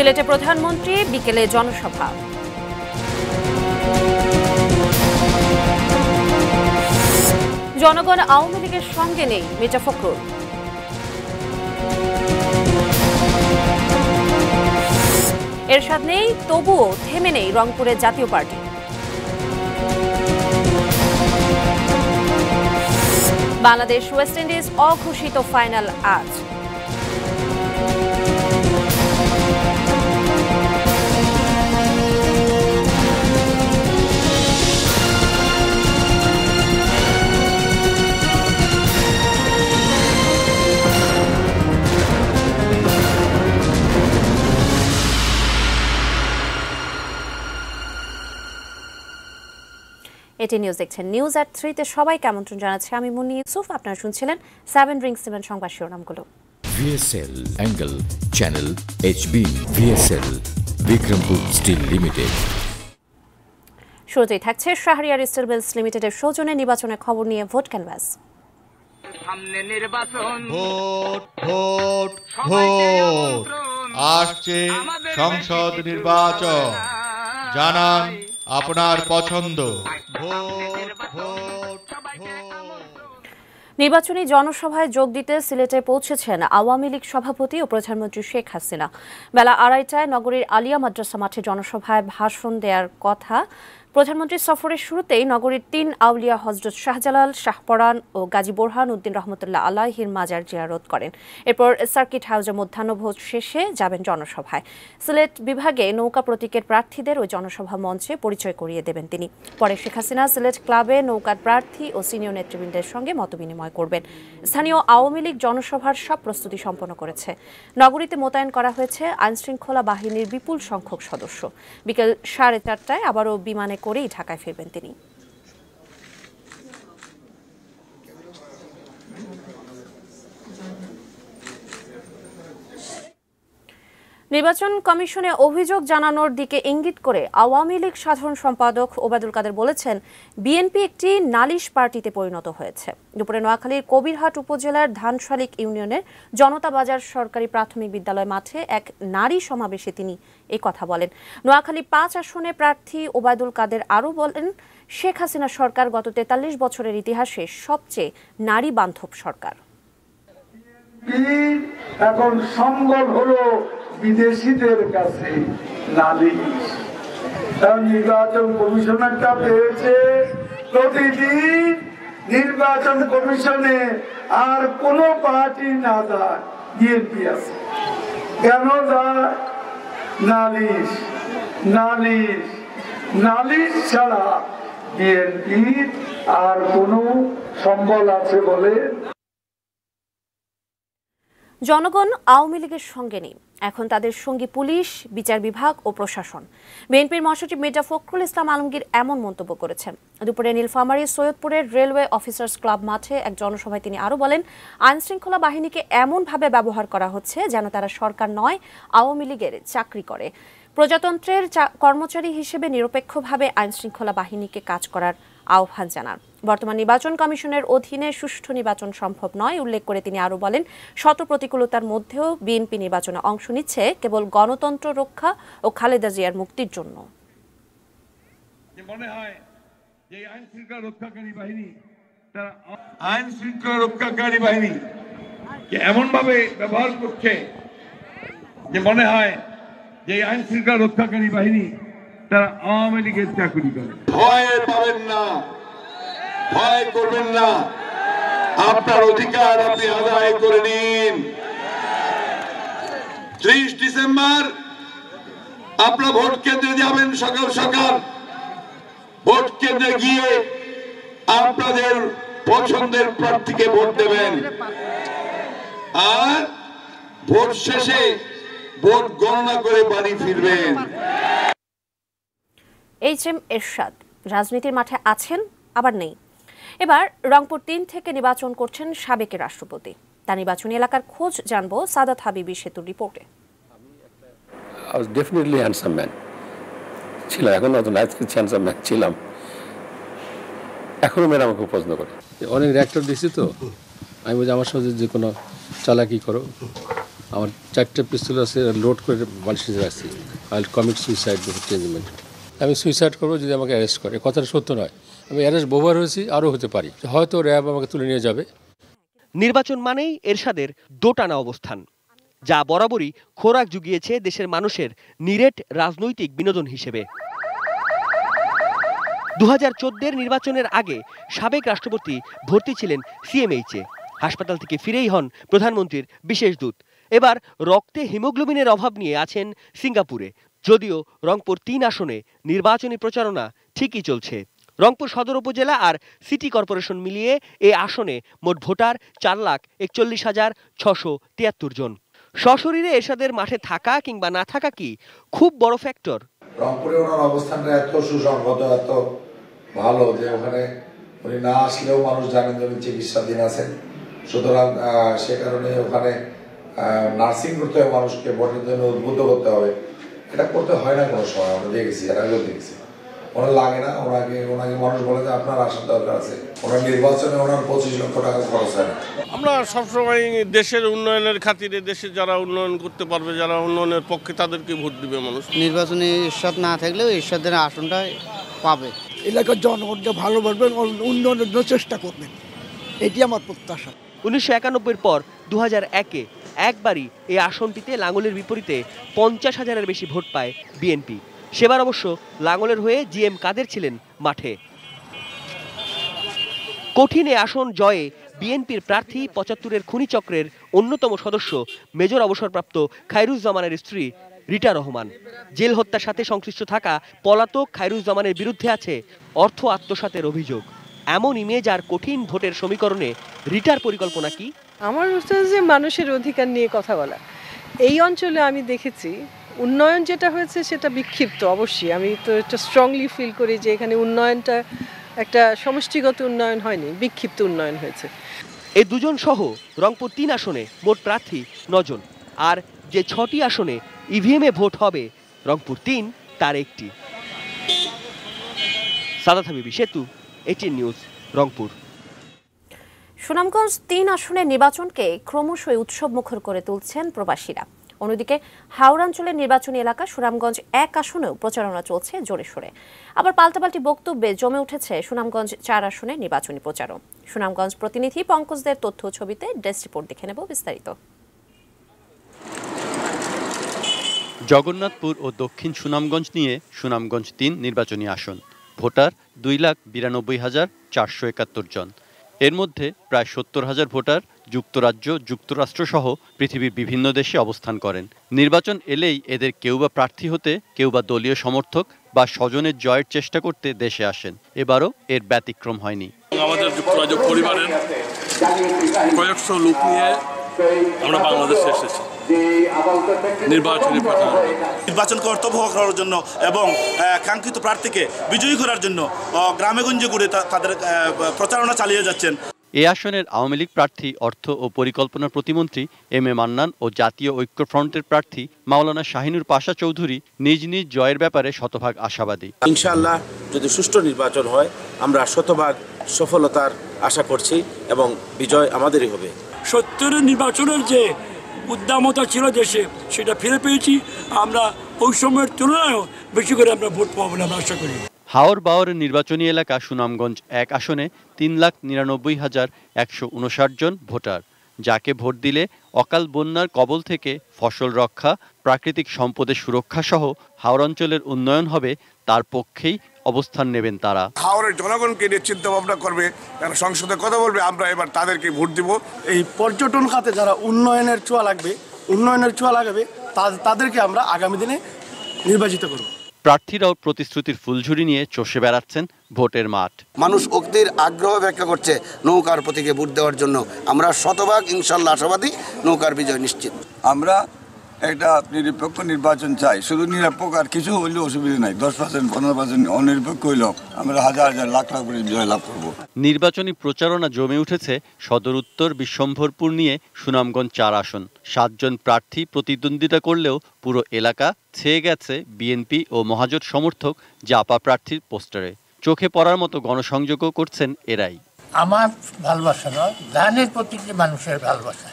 সিলেটে প্রধানমন্ত্রী, বিকেলে জনসভা। জনগণ আওয়ামী লীগের সঙ্গে নেই, মির্জা ফখরুল। এরশাদ নেই, তবুও থেমে নেই রংপুরের জাতীয় পার্টি। বাংলাদেশ ওয়েস্ট ইন্ডিজ অঘোষিত ফাইনাল আজ। এটি নিউজ দেখছেন। নিউজ এট 3-তে সবাইকে আমন্ত্রণ জানাচ্ছি আমি মুন্নি ইউসুফ। আপনারা শুনছিলেন 7 রিং 7 সংবাদ শিরোনামগুলো। VSL angle channel HB VSL Bikrampur steel limited. শুরুতেই থাকছে শাহরিয়ার স্টিল মিলস লিমিটেডের সৌজন্যে নির্বাচনের খবর নিয়ে ভোট ক্যানভাস। সামনে নির্বাচন, ভোট ভোট ভোট আসছে সংসদ নির্বাচন, জানান আপনার পছন্দ। ভোট ভোট নির্বাচনী জনসভায় যোগ দিতে সিলেটে পৌঁছেছেন আওয়ামী লীগ সভাপতি ও প্রধানমন্ত্রী শেখ হাসিনা। বেলা 2:30টায় নগরীর আলিয়া মাদ্রাসা মাঠে জনসভায় ভাষণ দেওয়ার কথা। প্রধানমন্ত্রীর সফরের শুরুতেই নগরীর 3 আউলিয়া হযরত শাহজালাল, শাহপরান ও গাজী বোরহান উদ্দিন রহমতুল্লাহ আলাইহির মাজার জিয়ারত করেন। এরপর সার্কিট হাউসে মধ্যাহ্নভোজ শেষে যাবেন জনসভায়। সিলেট বিভাগে নৌকা প্রতীকের প্রার্থীদের ওই জনসভা মঞ্চে পরিচয় করিয়ে দেবেন তিনি। পরে শেখ হাসিনা সিলেট ক্লাবে নৌকার প্রার্থী ও সিনিয়র নেতৃবৃন্দের সঙ্গে মতবিনিময় করবেন। স্থানীয় আওয়ামী লীগ জনসভার সব প্রস্তুতি সম্পন্ন করেছে। নগরীতে মোতায়েন করা হয়েছে আইনশৃঙ্খলা বাহিনীর বিপুল সংখ্যক সদস্য। বিকেল 4:30টায় আবারও বিমানে করেই ঢাকায় ফিরবেন তিনি। নির্বাচন কমিশনে অভিযোগ জানানোর দিকে ইঙ্গিত করে আওয়ামী লীগ সাধারণ সম্পাদক ওবায়দুল কাদের বলেছেন, বিএনপি একটি নালিশ পার্টিতে পরিণত হয়েছে। দুপুরে নোয়াখালীর কবিরহাট উপজেলার ধানশালিক ইউনিয়নের জনতা বাজার সরকারি প্রাথমিক বিদ্যালয় মাঠে এক নারী সমাবেশে তিনি এই কথা বলেন। নোয়াখালী 5 আসনে প্রার্থী ওবায়দুল কাদের আরও বলেন, শেখ হাসিনা সরকার গত 43 বছরের ইতিহাসে সবচেয়ে নারী বান্ধব সরকার। এখন সম্বল হলো বিদেশিদের কাছে নালিশ। নির্বাচন কমিশনারটা পেয়েছে প্রতিদিন নির্বাচন কমিশনে আর কোন পার্টি না যায়, বিএনপি আছে। কেন যায়? নালিশ নালিশ নালিশ ছাড়া বিএনপির আর কোন সম্বল আছে বলে? জনগণ আওয়ামী লীগের সঙ্গে নেই, এখন তাদের সঙ্গী পুলিশ, বিচার বিভাগ ও প্রশাসন। বিএনপির মহাসচিব মির্জা ফখরুল ইসলাম আলমগীর এমন মন্তব্য করেছেন। দুপুরে নীলফামারীর সৈয়দপুরের রেলওয়ে অফিসার্স ক্লাব মাঠে এক জনসভায় তিনি আরও বলেন, আইনশৃঙ্খলা বাহিনীকে এমনভাবে ব্যবহার করা হচ্ছে যেন তারা সরকার নয়, আওয়ামী লীগের চাকরি করে। প্রজাতন্ত্রের কর্মচারী হিসেবে নিরপেক্ষভাবে আইনশৃঙ্খলা বাহিনীকে কাজ করার আহ্বান জানান। বর্তমান নির্বাচন কমিশনের অধীনে সুষ্ঠু নির্বাচন সম্ভব নয় উল্লেখ করে তিনি আরও বলেন, শত প্রতিকূলতার মধ্যেও বিএনপি নির্বাচনে অংশ নিচ্ছে কেবল গণতন্ত্র রক্ষা ও খালেদা জিয়ার মুক্তির জন্য। মনে হয় যে আইন শৃঙ্খলা রক্ষাকারী বাহিনী এমন ভাবে ব্যবহার করছে যে মনে হয় যে আইন শৃঙ্খলা রক্ষাকারী বাহিনী তারা আওয়ামী লীগের চাকরি করে। ভয় পাবেন না, ভয় করবেন না, আপনার অধিকার আপনি আদায় করে নিন। 30 ডিসেম্বর আপনারা ভোট কেন্দ্রে যাবেন, সকাল সকাল ভোট কেন্দ্রে গিয়ে আপনাদের পছন্দের প্রার্থীকে ভোট দেবেন, আর ভোট শেষে ভোট গণনা করে বাড়ি ফিরবেন। HM এরশাদ রাজনীতির মাঠে আছেন, আবার নেই। এবার রংপুর 3 থেকে নির্বাচন করছেন সাবেক রাষ্ট্রপতি। তার নির্বাচনী এলাকার খোঁজ জানবো সাদাত হাবিবি সেতুর রিপোর্টে। ডেফিনেটলি হ্যান্ডসাম ম্যান ছিল, এখন নতুন হ্যান্ডসাম ম্যান ছিলাম, এখনো মেয়েরা আমাকে পছন্দ করে। অনেক রিঅ্যাক্টর দিচ্ছি তো, আমি বলছি আমার সাথে যে কোনো চালাকি করো, আমার 4টা পিস্তল আছে, লোড করে বালিশে রাখছি। I will commit suicide before changement. আমি সুইসাইড করবো যদি আমাকে অ্যারেস্ট করে। কথাটা সত্য নয়, আমি অ্যারেস্ট বহুবার হয়েছি, আরও হতে পারি। হয়তো র্যাব আমাকে তুলে নিয়ে যাবে। নির্বাচন মানেই এরশাদের দোটানা অবস্থান, যা বরাবরই খোরাক জুগিয়েছে দেশের মানুষের নিরেট রাজনৈতিক বিনোদন হিসেবে। 2014 নির্বাচনের আগে সাবেক রাষ্ট্রপতি ভর্তি ছিলেন সিএমএইচে। হাসপাতাল থেকে ফিরেই হন প্রধানমন্ত্রীর বিশেষ দূত। এবার রক্তে হিমোগ্লোবিনের অভাব নিয়ে আছেন সিঙ্গাপুরে। যদিও রংপুর 3 আসনে নির্বাচনী প্রচারণা ঠিকই চলছে। রংপুর সদর উপজেলা আর সিটি কর্পোরেশন মিলিয়ে এই আসনে মোট ভোটার 4,40,673 জন। সশরীরে এরশাদের মাঠে থাকা কিংবা না থাকা কি খুব বড় ফ্যাক্টর? রংপুরে ওনার অবস্থানটা এত সুসংগত, এত ভালো যে ওখানে উনি না আসলেও মানুষ জানেন যে উনি চিকিৎসাধীন আছেন। সুতরাং সে কারণে ওখানে নার্সিং করতে হবে, মানুষকে ভোটের জন্য উদ্বুদ্ধ করতে হবে। এটা করতে হয় না কোনো সময়, আমরা দেখেছি, এর আগেও দেখেছি। ওনার লাগে না, ওনাকে মানুষ বলে যে আপনার আসার দরকার আছে। ওনার নির্বাচনে ওনার 25 লক্ষ টাকা খরচ হয় না। আমরা সবসময় দেশের উন্নয়নের খাতিরে, দেশে যারা উন্নয়ন করতে পারবে, যারা উন্নয়নের পক্ষে, তাদেরকে ভোট দিবে মানুষ। নির্বাচনে এরশাদ না থাকলেও এরশাদের আসনটা পাবে। এলাকার জনগণকে ভালোবাসবেন, উন্নয়নের জন্য চেষ্টা করবেন, এটি আমার প্রত্যাশা। 1991 পর 2001-এ একবারই এই আসনটিতে লাঙ্গলের বিপরীতে 50,000-এর বেশি ভোট পায় বিএনপি। সেবার অবশ্য লাঙ্গলের হয়ে জিএম কাদের ছিলেন মাঠে। কঠিন এ আসন জয়ে বিএনপির প্রার্থী 75-এর খুনি চক্রের অন্যতম সদস্য মেজর অবসরপ্রাপ্ত খায়রুজ্জামানের স্ত্রী রিটা রহমান। জেল হত্যার সাথে সংশ্লিষ্ট থাকা পলাতক খায়রুজ্জামানের বিরুদ্ধে আছে অর্থ আত্মসাতের অভিযোগ। এমন ইমেজ আর কঠিন ভোটের সমীকরণে রিটার পরিকল্পনা কি? আমার হচ্ছে যে মানুষের অধিকার নিয়ে কথা বলা। এই অঞ্চলে আমি দেখেছি উন্নয়ন যেটা হয়েছে সেটা বিক্ষিপ্ত। অবশ্যই আমি তো এটা স্ট্রংলি ফিল করি যে এখানে উন্নয়নটা একটা সমষ্টিগত উন্নয়ন হয়নি, বিক্ষিপ্ত উন্নয়ন হয়েছে। এই দুজন সহ রংপুর 3 আসনে মোট প্রার্থী 9 জন, আর যে 6টি আসনে ইভিএমে ভোট হবে রংপুর 3 তার একটি। সাদাত হাবিবি সেতু, ATN নিউজ, রংপুর। সুনামগঞ্জ 3 আসনের নির্বাচনকে ক্রমশই উৎসবমুখর করে তুলছেন প্রবাসীরা। অন্যদিকে হাওড়াঞ্চলের নির্বাচনী এলাকা সুনামগঞ্জ 1 আসনেও প্রচারণা চলছে জোরে সোরে। আবার পাল্টাপাল্টি বক্তব্যে জমে উঠেছে সুনামগঞ্জ 4 আসনের নির্বাচনী প্রচারও। সুনামগঞ্জ প্রতিনিধি পঙ্কজদের তথ্য ছবিতে ডেস্ক রিপোর্ট দেখে নেব বিস্তারিত। জগন্নাথপুর ও দক্ষিণ সুনামগঞ্জ নিয়ে সুনামগঞ্জ 3 নির্বাচনী আসন। ভোটার 2,92,471 জন। এর মধ্যে প্রায় 70,000 ভোটার যুক্তরাজ্য, যুক্তরাষ্ট্র সহ পৃথিবীর বিভিন্ন দেশে অবস্থান করেন। নির্বাচন এলেই এদের কেউ বা প্রার্থী হতে, কেউ বা দলীয় সমর্থক বা স্বজনের জয়ের চেষ্টা করতে দেশে আসেন। এবারও এর ব্যতিক্রম হয়নি। আমাদের যুক্তরাজ্য পরিবারের কয়েকশো লোক নিয়ে আমরা বাংলাদেশে এসেছি নির্বাচনকে অর্থবহ করার জন্য এবং কাঙ্ক্ষিত প্রার্থীকে বিজয়ী করার জন্য গ্রামে গঞ্জে ঘুরে তাদের প্রচারণা চালিয়ে যাচ্ছেন। এ আসনের আওয়ামী লীগ প্রার্থী অর্থ ও পরিকল্পনা প্রতিমন্ত্রী এম এ মান্নান ও জাতীয় ঐক্যফ্রন্টের প্রার্থী মাওলানা শাহিনুর পাশা চৌধুরী নিজ নিজ জয়ের ব্যাপারে শতভাগ আশাবাদী। ইনশাআল্লাহ যদি সুষ্ঠু নির্বাচন হয় আমরা শতভাগ সফলতার আশা করছি এবং বিজয় আমাদেরই হবে। 70 নির্বাচনের যে উদ্দামতা ছিল দেশে সেটা ফিরে পেয়েছি। আমরা ওই সময়ের তুলনায়ও বেশি করে আমরা ভোট পাবো বলে আমরা আশা করি। হাওর বাওরের নির্বাচনী এলাকা সুনামগঞ্জ 1 আসনে 3,99,159 জন ভোটার, যাকে ভোট দিলে অকাল বন্যার কবল থেকে ফসল রক্ষা, প্রাকৃতিক সম্পদের সুরক্ষা সহ হাওর অঞ্চলের উন্নয়ন হবে, তার পক্ষেই অবস্থান নেবেন তারা। হাওরের জনগণকে নিয়ে চিন্তা ভাবনা করবে, তারা সংসদে কথা বলবে, আমরা এবার তাদেরকে ভোট দিব। এই পর্যটন খাতে যারা উন্নয়নের ছোঁয়া লাগাবে তাদেরকে আমরা আগামী দিনে নির্বাচিত করব। প্রার্থীরাও প্রতিশ্রুতির ফুলঝুরি নিয়ে চষে বেড়াচ্ছেন ভোটের মাঠ। মানুষ অক্তির আগ্রহ ব্যক্ত করছে নৌকার প্রতীকে ভোট দেওয়ার জন্য। আমরা শতভাগ ইনশাল্লাহ আশাবাদী, নৌকার বিজয় নিশ্চিত। আমরা একটা নিরপেক্ষ নির্বাচন চাই, শুধু নিরপেক্ষ আর কিছু হইলে অসুবিধা নাই। 10%, 15% অনিরপেক্ষ হইল আমরা হাজার হাজার লাখ লাখ করে বিজয় লাভ করব। নির্বাচনী প্রচারণা জমে উঠেছে সদর উত্তর বিশ্বম্ভরপুর নিয়ে সুনামগঞ্জ 4 আসন। 7 জন প্রার্থী প্রতিদ্বন্দ্বিতা করলেও পুরো এলাকা ছেয়ে গেছে বিএনপি ও মহাজোট সমর্থক জাপা প্রার্থীর পোস্টারে। চোখে পড়ার মতো গণসংযোগও করছেন এরাই। আমার ভালোবাসা নয়, ধানের প্রতি মানুষের ভালোবাসা,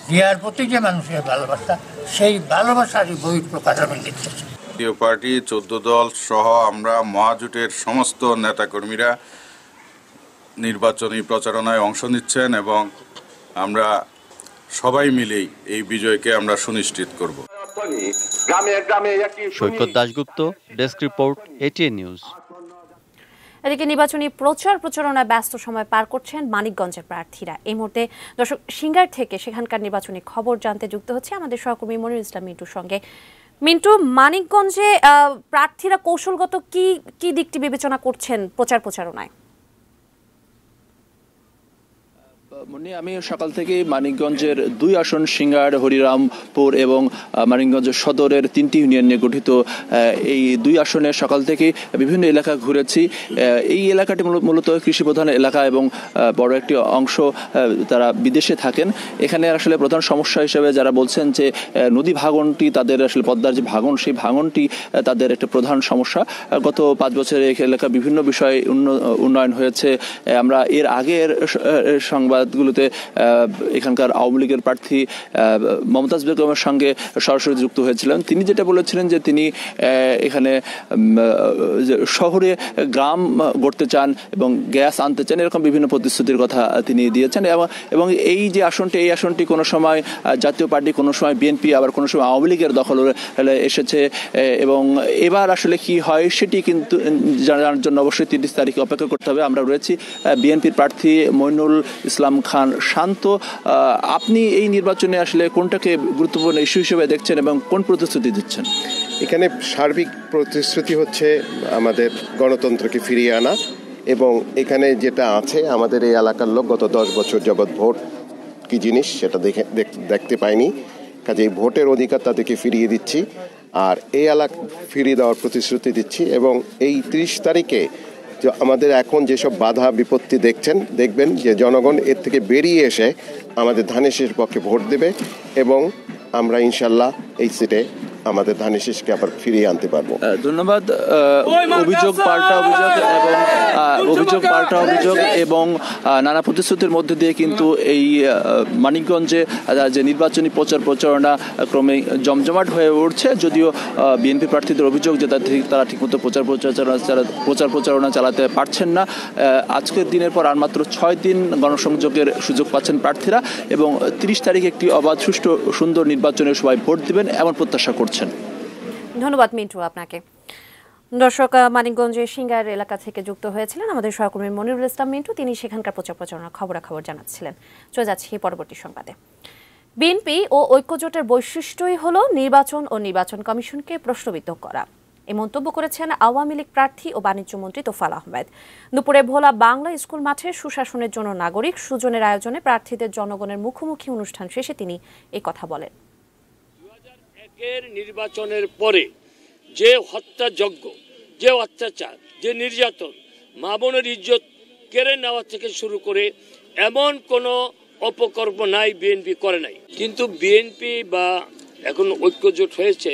জিয়ার প্রতি যে মানুষের ভালোবাসা, সেই ভালোবাসারই বহিঃপ্রকাশ আমি দেখতেছি। জাতীয় পার্টি 14 দল সহ আমরা মহাজোটের সমস্ত নেতাকর্মীরা নির্বাচনী প্রচারণায় অংশ নিচ্ছেন এবং আমরা সবাই মিলেই এই বিজয়কে আমরা সুনিশ্চিত করব। Saikat Dasgupta, desk report, ATN news. এদিকে নির্বাচনী প্রচারণায় ব্যস্ত সময় পার করছেন মানিকগঞ্জের প্রার্থীরা। এই মুহূর্তে দর্শক সিঙ্গার থেকে সেখানকার নির্বাচনী খবর জানতে যুক্ত হচ্ছে আমাদের সহকর্মী মনিরুল ইসলাম মিন্টুর সঙ্গে। মিন্টু, মানিকগঞ্জে প্রার্থীরা কৌশলগত কি দিকটি বিবেচনা করছেন প্রচারণায়? আমি সকাল থেকে মানিকগঞ্জের 2 আসন সিঙ্গার, হরিরামপুর এবং মানিকগঞ্জ সদরের 3টি ইউনিয়ন নিয়ে গঠিত এই 2 আসনে সকাল থেকে বিভিন্ন এলাকা ঘুরেছি। এই এলাকাটি মূলত কৃষি প্রধান এলাকা এবং বড় একটি অংশ তারা বিদেশে থাকেন। এখানে আসলে প্রধান সমস্যা হিসেবে যারা বলছেন যে নদী ভাঙনটি, তাদের আসলে পদ্মার যে ভাঙন, সেই ভাঙনটি তাদের একটা প্রধান সমস্যা। গত 5 বছরে এই এলাকা বিভিন্ন বিষয়ে উন্নয়ন হয়েছে। আমরা এর আগের সংবাদগুলোতে এখানকার আওয়ামী লীগের প্রার্থী মমতাজ বেগমের সঙ্গে সরাসরি যুক্ত হয়েছিলেন। তিনি যেটা বলেছিলেন যে তিনি এখানে শহরে গ্রাম গড়তে চান এবং গ্যাস আনতে চান, এরকম বিভিন্ন প্রতিশ্রুতির কথা তিনি দিয়েছেন। এবং এই যে আসনটি, এই আসনটি কোনো সময় জাতীয় পার্টি, কোনো সময় বিএনপি, আবার কোনো সময় আওয়ামী লীগের দখল এসেছে। এবং এবার আসলে কি হয় সেটি কিন্তু জানার জন্য অবশ্যই 30 তারিখে অপেক্ষা করতে হবে। আমরা রয়েছি বিএনপির প্রার্থী মইনুল ইসলাম খান শান্ত। আপনি এই নির্বাচনে আসলে কোনটাকে গুরুত্বপূর্ণ ইস্যু হিসেবে দেখছেন এবং কোন প্রতিশ্রুতি দিচ্ছেন? এখানে সার্বিক প্রতিশ্রুতি হচ্ছে আমাদের গণতন্ত্রকে ফিরিয়ে আনা, এবং এখানে যেটা আছে, আমাদের এই এলাকার লোক গত 10 বছর যাবৎ ভোট কি জিনিস সেটা দেখতে পায়নি, কাজে এই ভোটের অধিকার তাদেরকে ফিরিয়ে দিচ্ছি। আর এই এলাকা ফিরিয়ে দেওয়ার প্রতিশ্রুতি দিচ্ছি। এবং এই 30 তারিখে আমাদের এখন যেসব বাধা বিপত্তি দেখবেন যে জনগণ এর থেকে বেরিয়ে এসে আমাদের ধানের শীষের পক্ষে ভোট দেবে এবং আমরা ইনশাল্লাহ এই সিটে আমাদের ধানের শীষকে আবার ফিরিয়ে আনতে পারবো। ধন্যবাদ। অভিযোগ পাল্টা অভিযোগ এবং নানা প্রতিশ্রুতির মধ্যে দিয়ে কিন্তু এই মানিকগঞ্জে যে নির্বাচনী প্রচারণা ক্রমে জমজমাট হয়ে উঠছে। যদিও বিএনপি প্রার্থীদের অভিযোগ যে তারা ঠিকমতো প্রচারণা চালাতে পারছেন না। আজকের দিনের পর আর মাত্র 6 দিন গণসংযোগের সুযোগ পাচ্ছেন প্রার্থীরা এবং 30 তারিখ একটি অবাধ, সুষ্ঠু, সুন্দর নির্বাচনে সবাই ভোট দিবেন এমন প্রত্যাশা করছেন। ধন্যবাদ মিন্টু আপনাকে। দর্শক, মানিকগঞ্জের সিঙ্গার এলাকা থেকে যুক্ত হয়েছিলেন আমাদের সহকর্মী মনিরুল ইসলাম মিন্টু। তিনি সেখানকার প্রচারণার খবরাখবর জানাচ্ছিলেন। চলে যাচ্ছি পরবর্তী সংবাদে। বিএনপি ও ঐক্যজোটের বৈশিষ্ট্যই হলো নির্বাচন ও নির্বাচন কমিশনকে প্রশ্নবিদ্ধ করা। এই মন্তব্য করেছেন আওয়ামী লীগ প্রার্থী ও বাণিজ্য মন্ত্রী তোফায়েল আহমেদ। দুপুরে ভোলা বাংলা স্কুল মাঠে সুশাসনের জন্য নাগরিক সুজনের আয়োজনে প্রার্থীদের জনগণের মুখোমুখি অনুষ্ঠান শেষে তিনি এই কথা বলেন। 2001 নির্বাচনের পরে যে হত্যাযজ্ঞ, যে অত্যাচার, যে নির্যাতন, মা বোনের ইজ্জত কেড়ে নেওয়া থেকে শুরু করে এমন কোনো অপকর্ম নাই বিএনপি করে নাই। কিন্তু বিএনপি বা এখন ঐক্যজোট হয়েছে,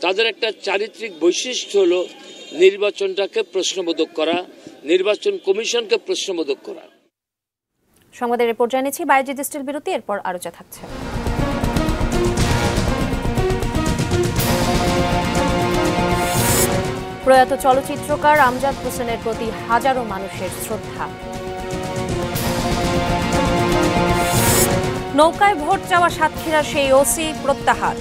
তাদের একটা চারিত্রিক বৈশিষ্ট্য হলো নির্বাচনটাকে প্রশ্নবোধক করা, নির্বাচন কমিশনকে প্রশ্নবোধক করা। সংবাদের রিপোর্ট জানিয়েছি বাইজিদ স্টিল বিরতি, এরপর আলোচনা থাকছে। প্রয়াত চলচ্চিত্রকার আমজাদ হোসেনের প্রতি হাজারো মানুষের শ্রদ্ধা। নৌকায় ভোট চাওয়া সাতক্ষীরার সেই ওসি প্রত্যাহার।